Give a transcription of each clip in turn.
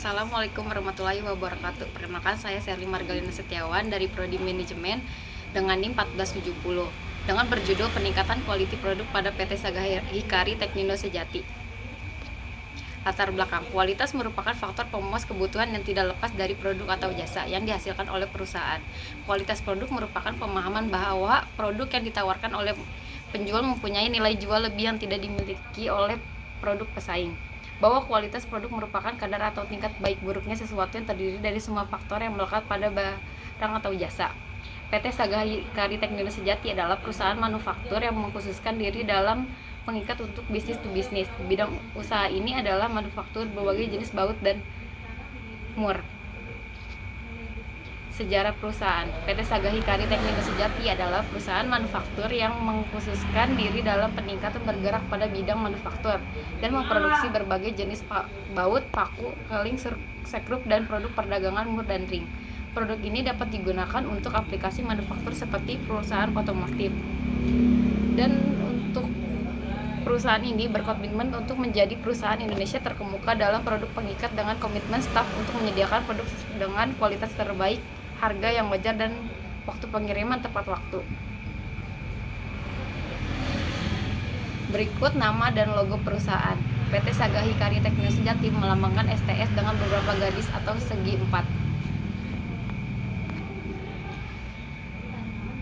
Assalamualaikum warahmatullahi wabarakatuh. Perkenalkan, saya Sherly Margalina Setiawan dari Prodi Manajemen dengan NIM 1470 dengan berjudul Peningkatan Kualiti Produk pada PT Saga Hikari Teknindo Sejati. Latar belakang: kualitas merupakan faktor pemuas kebutuhan yang tidak lepas dari produk atau jasa yang dihasilkan oleh perusahaan. Kualitas produk merupakan pemahaman bahwa produk yang ditawarkan oleh penjual mempunyai nilai jual lebih yang tidak dimiliki oleh produk pesaing. Bahwa kualitas produk merupakan kadar atau tingkat baik buruknya sesuatu yang terdiri dari semua faktor yang melekat pada barang atau jasa. PT Saga Hikari Teknindo Sejati adalah perusahaan manufaktur yang mengkhususkan diri dalam pengikat untuk bisnis to bisnis. Bidang usaha ini adalah manufaktur berbagai jenis baut dan mur. Sejarah perusahaan: PT Saga Hikari Teknindo Sejati adalah perusahaan manufaktur yang mengkhususkan diri dalam peningkatan bergerak pada bidang manufaktur dan memproduksi berbagai jenis baut, paku, keling, sekrup, dan produk perdagangan mur dan ring. Produk ini dapat digunakan untuk aplikasi manufaktur seperti perusahaan otomotif. Dan untuk perusahaan ini berkomitmen untuk menjadi perusahaan Indonesia terkemuka dalam produk pengikat dengan komitmen staf untuk menyediakan produk dengan kualitas terbaik, harga yang wajar, dan waktu pengiriman tepat waktu. Berikut nama dan logo perusahaan. PT Saga Hikari Teknindo Sejati melambangkan STS dengan beberapa garis atau segi empat.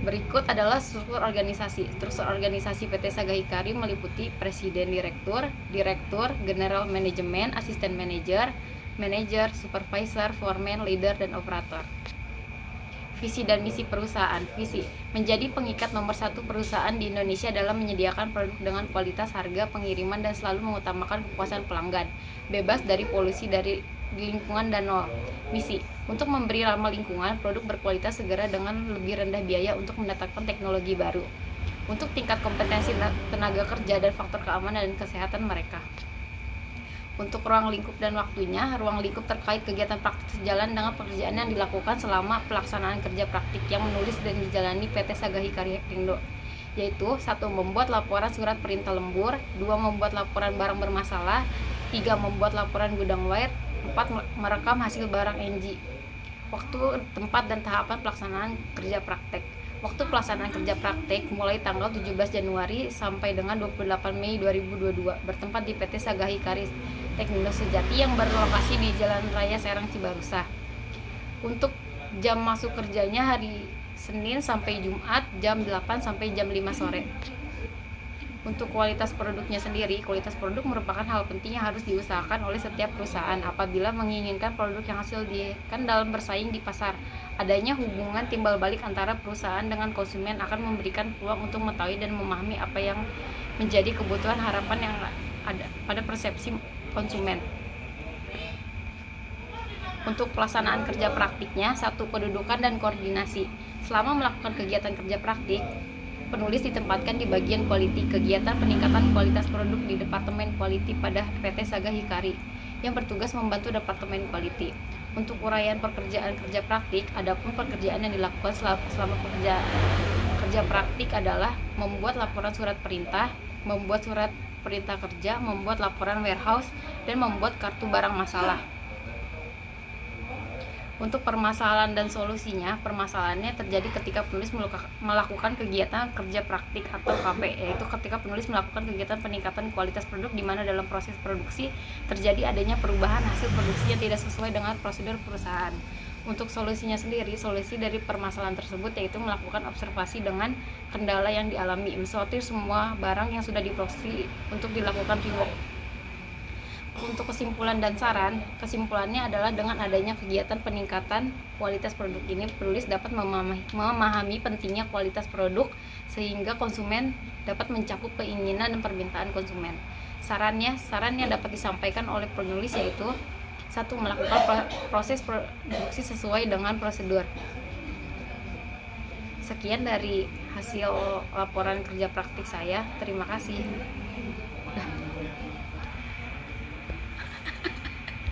Berikut adalah struktur organisasi. Struktur organisasi PT Saga Hikari meliputi Presiden, Direktur, Direktur, General Manajemen, Asisten Manajer, Manajer, Supervisor, Foreman, Leader, dan Operator. Visi dan misi perusahaan. Visi: menjadi pengikat nomor 1 perusahaan di Indonesia dalam menyediakan produk dengan kualitas, harga, pengiriman, dan selalu mengutamakan kepuasan pelanggan, bebas dari polusi di lingkungan dan nol. Misi: untuk memberi ramah lingkungan, produk berkualitas segera dengan lebih rendah biaya untuk mendatangkan teknologi baru. Untuk tingkat kompetensi tenaga kerja dan faktor keamanan dan kesehatan mereka. Untuk ruang lingkup dan waktunya, ruang lingkup terkait kegiatan praktik sejalan dengan pekerjaan yang dilakukan selama pelaksanaan kerja praktik yang menulis dan dijalani PT Saga Hikari Teknindo, yaitu 1. Membuat laporan surat perintah lembur, 2. Membuat laporan barang bermasalah, 3. Membuat laporan gudang wire, 4. Merekam hasil barang NG. Waktu, tempat, dan tahapan pelaksanaan kerja praktek. Waktu pelaksanaan kerja praktek mulai tanggal 17 Januari sampai dengan 28 Mei 2022, bertempat di PT Saga Hikari Teknindo Sejati yang berlokasi di Jalan Raya Serang, Cibarusah. Untuk jam masuk kerjanya hari Senin sampai Jumat jam 8 sampai jam 5 sore. Untuk kualitas produknya sendiri, kualitas produk merupakan hal penting yang harus diusahakan oleh setiap perusahaan apabila menginginkan produk yang hasil dalam bersaing di pasar. Adanya hubungan timbal balik antara perusahaan dengan konsumen akan memberikan peluang untuk mengetahui dan memahami apa yang menjadi kebutuhan harapan yang ada pada persepsi konsumen. Untuk pelaksanaan kerja praktiknya, 1. Kedudukan dan koordinasi. Selama melakukan kegiatan kerja praktik, penulis ditempatkan di bagian quality, kegiatan peningkatan kualitas produk di Departemen Quality pada PT Saga Hikari, yang bertugas membantu Departemen Quality. Untuk uraian pekerjaan kerja praktik, adapun pekerjaan yang dilakukan selama kerja praktik adalah membuat laporan surat perintah, membuat surat perintah kerja, membuat laporan warehouse, dan membuat kartu barang masalah. Untuk permasalahan dan solusinya, permasalahannya terjadi ketika penulis melakukan kegiatan kerja praktik atau KP, yaitu ketika penulis melakukan kegiatan peningkatan kualitas produk di mana dalam proses produksi terjadi adanya perubahan hasil produksi yang tidak sesuai dengan prosedur perusahaan. Untuk solusinya sendiri, solusi dari permasalahan tersebut yaitu melakukan observasi dengan kendala yang dialami, mensortir semua barang yang sudah diproduksi untuk dilakukan rework. Untuk kesimpulan dan saran, kesimpulannya adalah dengan adanya kegiatan peningkatan kualitas produk ini, penulis dapat memahami pentingnya kualitas produk sehingga konsumen dapat mencakup keinginan dan permintaan konsumen. Saran yang dapat disampaikan oleh penulis yaitu 1. Melakukan proses produksi sesuai dengan prosedur. Sekian dari hasil laporan kerja praktik saya. Terima kasih.